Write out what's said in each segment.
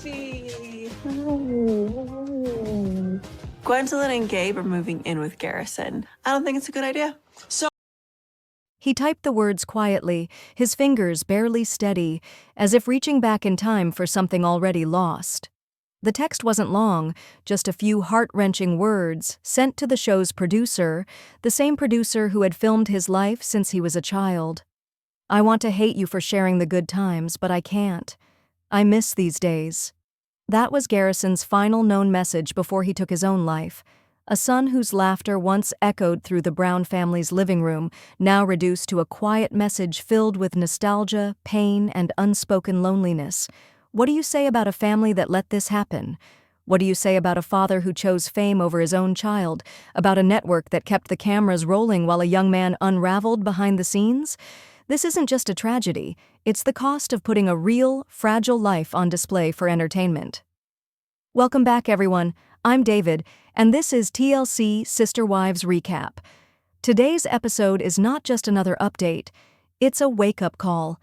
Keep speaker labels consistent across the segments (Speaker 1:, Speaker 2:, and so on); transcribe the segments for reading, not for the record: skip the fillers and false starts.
Speaker 1: Sophie! Gwendolyn and Gabe are moving in with Garrison. I don't think it's a good idea.
Speaker 2: He typed the words quietly, his fingers barely steady, as if reaching back in time for something already lost. The text wasn't long, just a few heart-wrenching words sent to the show's producer, the same producer who had filmed his life since he was a child. I want to hate you for sharing the good times, but I can't. I miss these days. That was Garrison's final known message before he took his own life. A son whose laughter once echoed through the Brown family's living room, now reduced to a quiet message filled with nostalgia, pain, and unspoken loneliness. What do you say about a family that let this happen? What do you say about a father who chose fame over his own child? About a network that kept the cameras rolling while a young man unraveled behind the scenes? This isn't just a tragedy, it's the cost of putting a real, fragile life on display for entertainment. Welcome back, everyone. I'm David, and this is TLC Sister Wives Recap. Today's episode is not just another update, it's a wake-up call.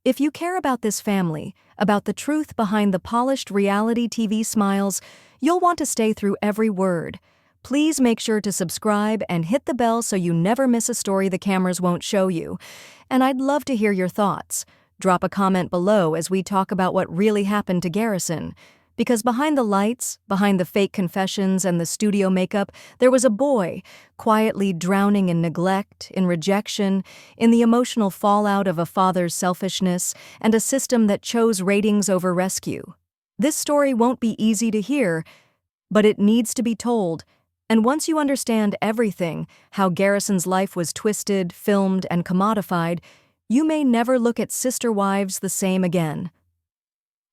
Speaker 2: If you care about this family, about the truth behind the polished reality TV smiles, you'll want to stay through every word. Please make sure to subscribe and hit the bell so you never miss a story the cameras won't show you. And I'd love to hear your thoughts. Drop a comment below as we talk about what really happened to Garrison. Because behind the lights, behind the fake confessions and the studio makeup, there was a boy, quietly drowning in neglect, in rejection, in the emotional fallout of a father's selfishness, and a system that chose ratings over rescue. This story won't be easy to hear, but it needs to be told. And once you understand everything, how Garrison's life was twisted, filmed, and commodified, you may never look at Sister Wives the same again.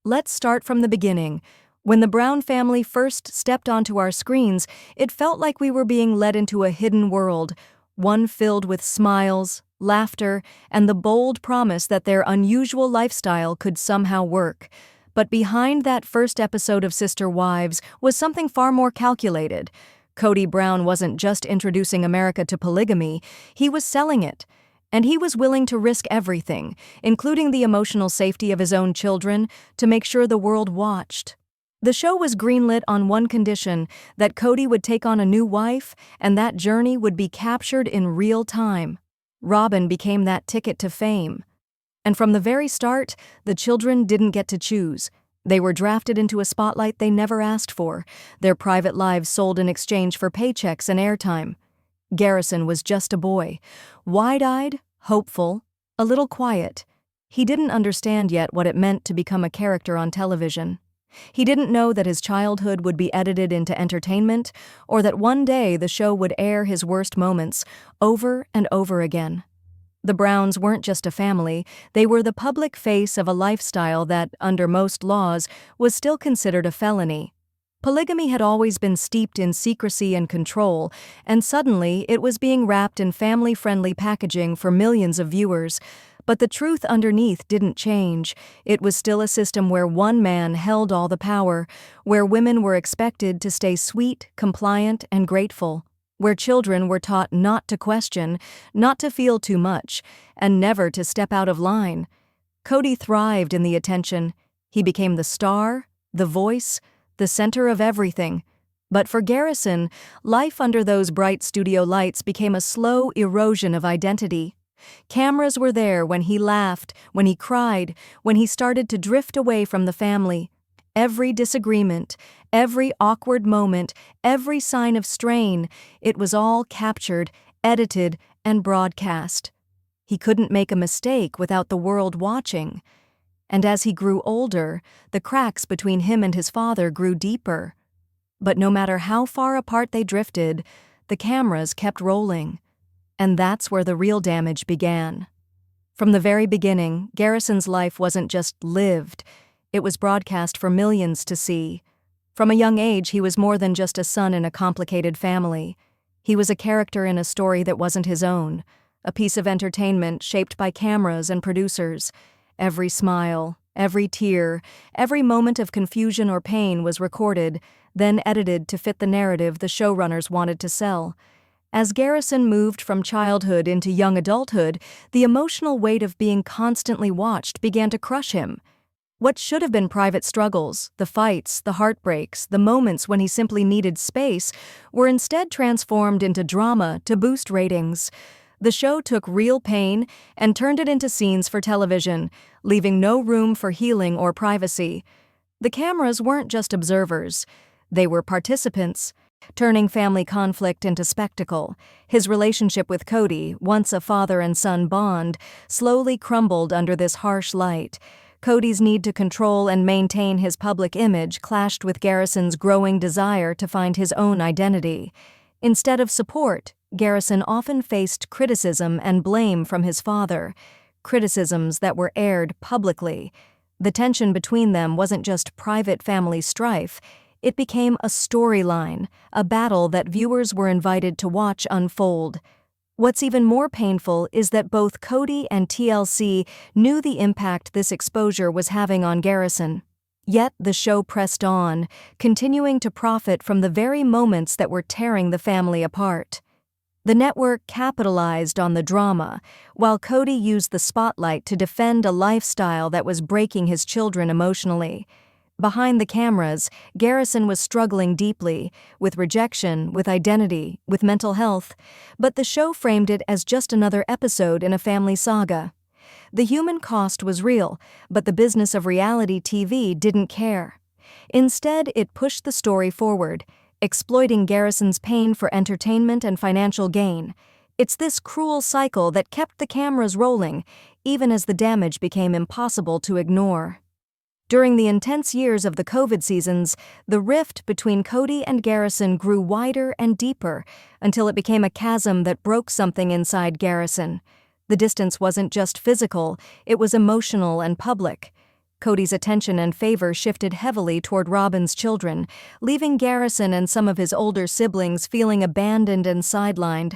Speaker 2: Let's start from the beginning. When the Brown family first stepped onto our screens, it felt like we were being led into a hidden world, one filled with smiles, laughter, and the bold promise that their unusual lifestyle could somehow work. But behind that first episode of Sister Wives was something far more calculated. Kody Brown wasn't just introducing America to polygamy, he was selling it. And he was willing to risk everything, including the emotional safety of his own children, to make sure the world watched. The show was greenlit on one condition, that Kody would take on a new wife, and that journey would be captured in real time. Robin became that ticket to fame. And from the very start, the children didn't get to choose. They were drafted into a spotlight they never asked for, their private lives sold in exchange for paychecks and airtime. Garrison was just a boy, wide-eyed, hopeful, a little quiet. He didn't understand yet what it meant to become a character on television. He didn't know that his childhood would be edited into entertainment, or that one day the show would air his worst moments over and over again. The Browns weren't just a family, they were the public face of a lifestyle that, under most laws, was still considered a felony. Polygamy had always been steeped in secrecy and control, and suddenly it was being wrapped in family-friendly packaging for millions of viewers. But the truth underneath didn't change. It was still a system where one man held all the power, where women were expected to stay sweet, compliant, and grateful, where children were taught not to question, not to feel too much, and never to step out of line. Kody thrived in the attention. He became the star, the voice, the center of everything. But for Garrison, life under those bright studio lights became a slow erosion of identity. Cameras were there when he laughed, when he cried, when he started to drift away from the family. Every disagreement, every awkward moment, every sign of strain, it was all captured, edited, and broadcast. He couldn't make a mistake without the world watching. And as he grew older, the cracks between him and his father grew deeper. But no matter how far apart they drifted, the cameras kept rolling. And that's where the real damage began. From the very beginning, Garrison's life wasn't just lived, it was broadcast for millions to see. From a young age, he was more than just a son in a complicated family. He was a character in a story that wasn't his own, a piece of entertainment shaped by cameras and producers. Every smile, every tear, every moment of confusion or pain was recorded, then edited to fit the narrative the showrunners wanted to sell. As Garrison moved from childhood into young adulthood, the emotional weight of being constantly watched began to crush him. What should have been private struggles, the fights, the heartbreaks, the moments when he simply needed space, were instead transformed into drama to boost ratings. The show took real pain and turned it into scenes for television, leaving no room for healing or privacy. The cameras weren't just observers, they were participants, turning family conflict into spectacle. His relationship with Kody, once a father and son bond, slowly crumbled under this harsh light. Kody's need to control and maintain his public image clashed with Garrison's growing desire to find his own identity. Instead of support, Garrison often faced criticism and blame from his father, criticisms that were aired publicly. The tension between them wasn't just private family strife, it became a storyline, a battle that viewers were invited to watch unfold. What's even more painful is that both Kody and TLC knew the impact this exposure was having on Garrison. Yet the show pressed on, continuing to profit from the very moments that were tearing the family apart. The network capitalized on the drama, while Kody used the spotlight to defend a lifestyle that was breaking his children emotionally. Behind the cameras, Garrison was struggling deeply, with rejection, with identity, with mental health, but the show framed it as just another episode in a family saga. The human cost was real, but the business of reality TV didn't care. Instead, it pushed the story forward, exploiting Garrison's pain for entertainment and financial gain. It's this cruel cycle that kept the cameras rolling, even as the damage became impossible to ignore. During the intense years of the COVID seasons, the rift between Kody and Garrison grew wider and deeper until it became a chasm that broke something inside Garrison. The distance wasn't just physical, it was emotional and public. Kody's attention and favor shifted heavily toward Robin's children, leaving Garrison and some of his older siblings feeling abandoned and sidelined.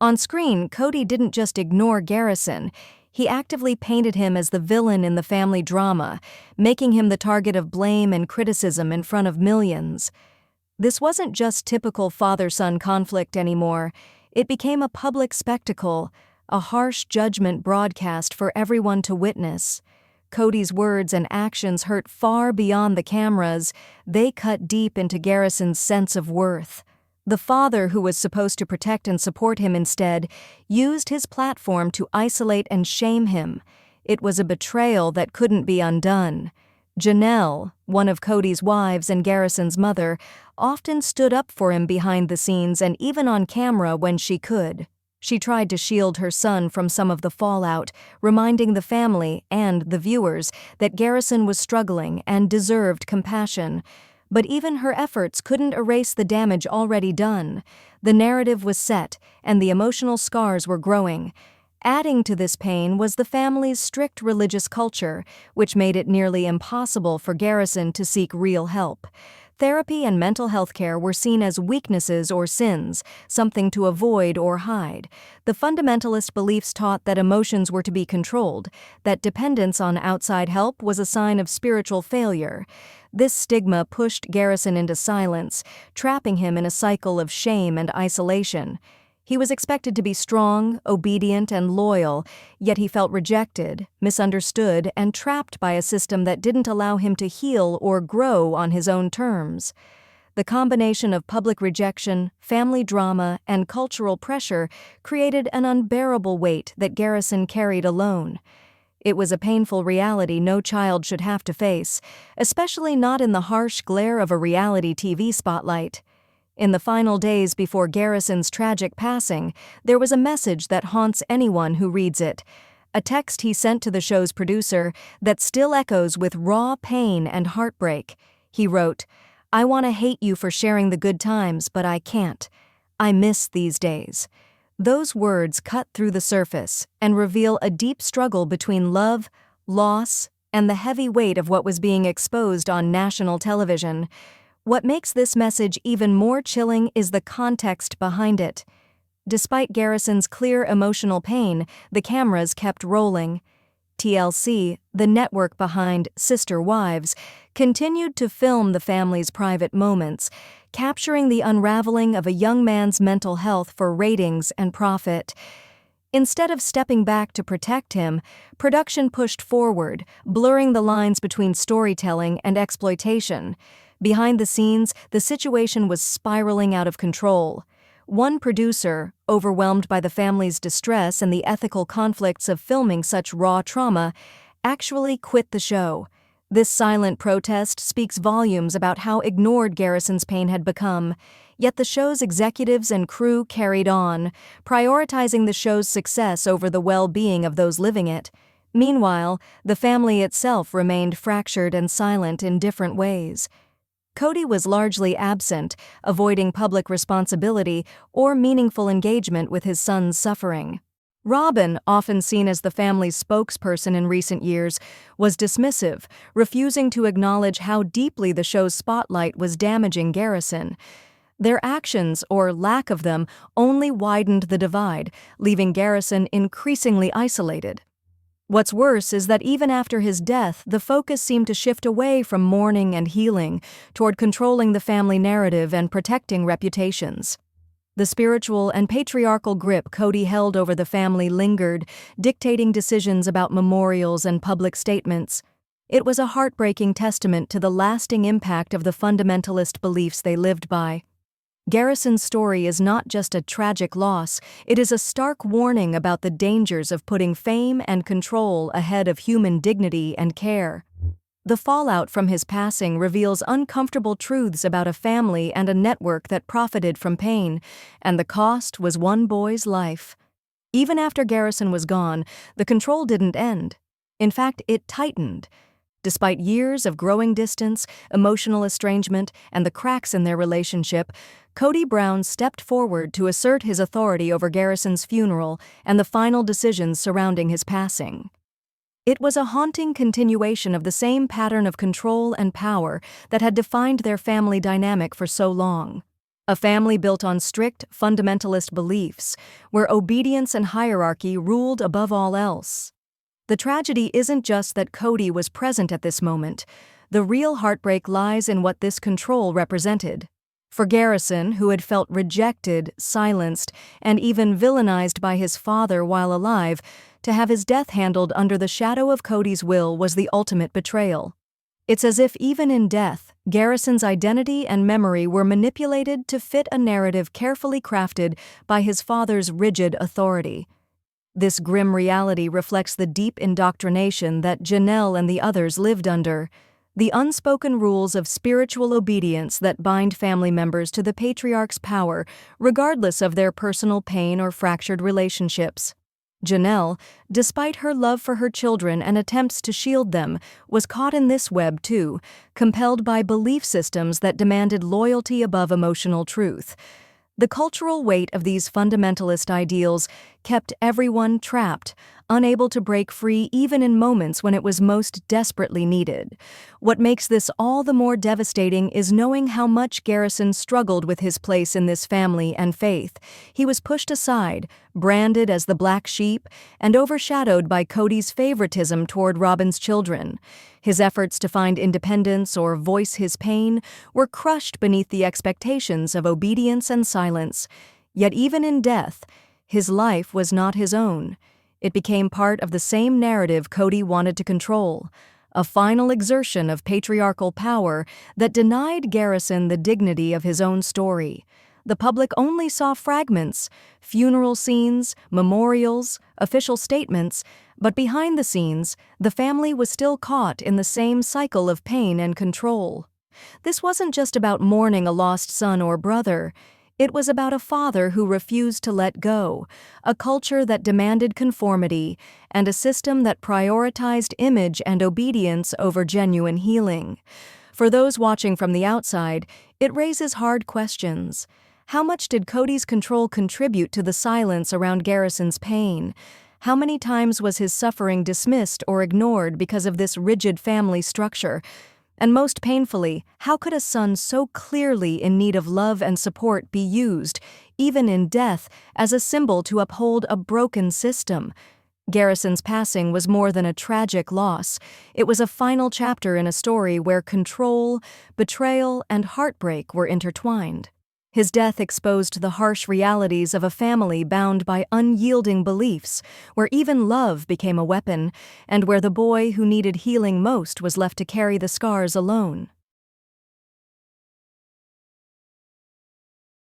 Speaker 2: On screen, Kody didn't just ignore Garrison. He actively painted him as the villain in the family drama, making him the target of blame and criticism in front of millions. This wasn't just typical father-son conflict anymore. It became a public spectacle, a harsh judgment broadcast for everyone to witness. Kody's words and actions hurt far beyond the cameras. They cut deep into Garrison's sense of worth. The father, who was supposed to protect and support him instead, used his platform to isolate and shame him. It was a betrayal that couldn't be undone. Janelle, one of Kody's wives and Garrison's mother, often stood up for him behind the scenes and even on camera when she could. She tried to shield her son from some of the fallout, reminding the family and the viewers that Garrison was struggling and deserved compassion. But even her efforts couldn't erase the damage already done. The narrative was set, and the emotional scars were growing. Adding to this pain was the family's strict religious culture, which made it nearly impossible for Garrison to seek real help. Therapy and mental health care were seen as weaknesses or sins, something to avoid or hide. The fundamentalist beliefs taught that emotions were to be controlled, that dependence on outside help was a sign of spiritual failure. This stigma pushed Garrison into silence, trapping him in a cycle of shame and isolation. He was expected to be strong, obedient, and loyal, yet he felt rejected, misunderstood, and trapped by a system that didn't allow him to heal or grow on his own terms. The combination of public rejection, family drama, and cultural pressure created an unbearable weight that Garrison carried alone. It was a painful reality no child should have to face, especially not in the harsh glare of a reality TV spotlight. In the final days before Garrison's tragic passing, there was a message that haunts anyone who reads it. A text he sent to the show's producer that still echoes with raw pain and heartbreak. He wrote, "I want to hate you for sharing the good times, but I can't. I miss these days." Those words cut through the surface and reveal a deep struggle between love, loss, and the heavy weight of what was being exposed on national television. What makes this message even more chilling is the context behind it. Despite Garrison's clear emotional pain, the cameras kept rolling. TLC, the network behind Sister Wives, continued to film the family's private moments, capturing the unraveling of a young man's mental health for ratings and profit. Instead of stepping back to protect him, production pushed forward, blurring the lines between storytelling and exploitation. Behind the scenes, the situation was spiraling out of control. One producer, overwhelmed by the family's distress and the ethical conflicts of filming such raw trauma, actually quit the show. This silent protest speaks volumes about how ignored Garrison's pain had become. Yet the show's executives and crew carried on, prioritizing the show's success over the well-being of those living it. Meanwhile, the family itself remained fractured and silent in different ways. Kody was largely absent, avoiding public responsibility or meaningful engagement with his son's suffering. Robin, often seen as the family's spokesperson in recent years, was dismissive, refusing to acknowledge how deeply the show's spotlight was damaging Garrison. Their actions, or lack of them, only widened the divide, leaving Garrison increasingly isolated. What's worse is that even after his death, the focus seemed to shift away from mourning and healing toward controlling the family narrative and protecting reputations. The spiritual and patriarchal grip Kody held over the family lingered, dictating decisions about memorials and public statements. It was a heartbreaking testament to the lasting impact of the fundamentalist beliefs they lived by. Garrison's story is not just a tragic loss, it is a stark warning about the dangers of putting fame and control ahead of human dignity and care. The fallout from his passing reveals uncomfortable truths about a family and a network that profited from pain, and the cost was one boy's life. Even after Garrison was gone, the control didn't end. In fact, it tightened. Despite years of growing distance, emotional estrangement, and the cracks in their relationship, Kody Brown stepped forward to assert his authority over Garrison's funeral and the final decisions surrounding his passing. It was a haunting continuation of the same pattern of control and power that had defined their family dynamic for so long. A family built on strict, fundamentalist beliefs, where obedience and hierarchy ruled above all else. The tragedy isn't just that Kody was present at this moment. The real heartbreak lies in what this control represented. For Garrison, who had felt rejected, silenced, and even villainized by his father while alive, to have his death handled under the shadow of Kody's will was the ultimate betrayal. It's as if even in death, Garrison's identity and memory were manipulated to fit a narrative carefully crafted by his father's rigid authority. This grim reality reflects the deep indoctrination that Janelle and the others lived under, the unspoken rules of spiritual obedience that bind family members to the patriarch's power, regardless of their personal pain or fractured relationships. Janelle, despite her love for her children and attempts to shield them, was caught in this web too, compelled by belief systems that demanded loyalty above emotional truth. The cultural weight of these fundamentalist ideals kept everyone trapped, unable to break free even in moments when it was most desperately needed. What makes this all the more devastating is knowing how much Garrison struggled with his place in this family and faith. He was pushed aside, branded as the black sheep, and overshadowed by Kody's favoritism toward Robin's children. His efforts to find independence or voice his pain were crushed beneath the expectations of obedience and silence. Yet even in death, his life was not his own. It became part of the same narrative Kody wanted to control, a final exertion of patriarchal power that denied Garrison the dignity of his own story. The public only saw fragments, funeral scenes, memorials, official statements, but behind the scenes, the family was still caught in the same cycle of pain and control. This wasn't just about mourning a lost son or brother. It was about a father who refused to let go, a culture that demanded conformity, and a system that prioritized image and obedience over genuine healing. For those watching from the outside, it raises hard questions. How much did Kody's control contribute to the silence around Garrison's pain? How many times was his suffering dismissed or ignored because of this rigid family structure? And most painfully, how could a son so clearly in need of love and support be used, even in death, as a symbol to uphold a broken system? Garrison's passing was more than a tragic loss. It was a final chapter in a story where control, betrayal, and heartbreak were intertwined. His death exposed the harsh realities of a family bound by unyielding beliefs, where even love became a weapon, and where the boy who needed healing most was left to carry the scars alone.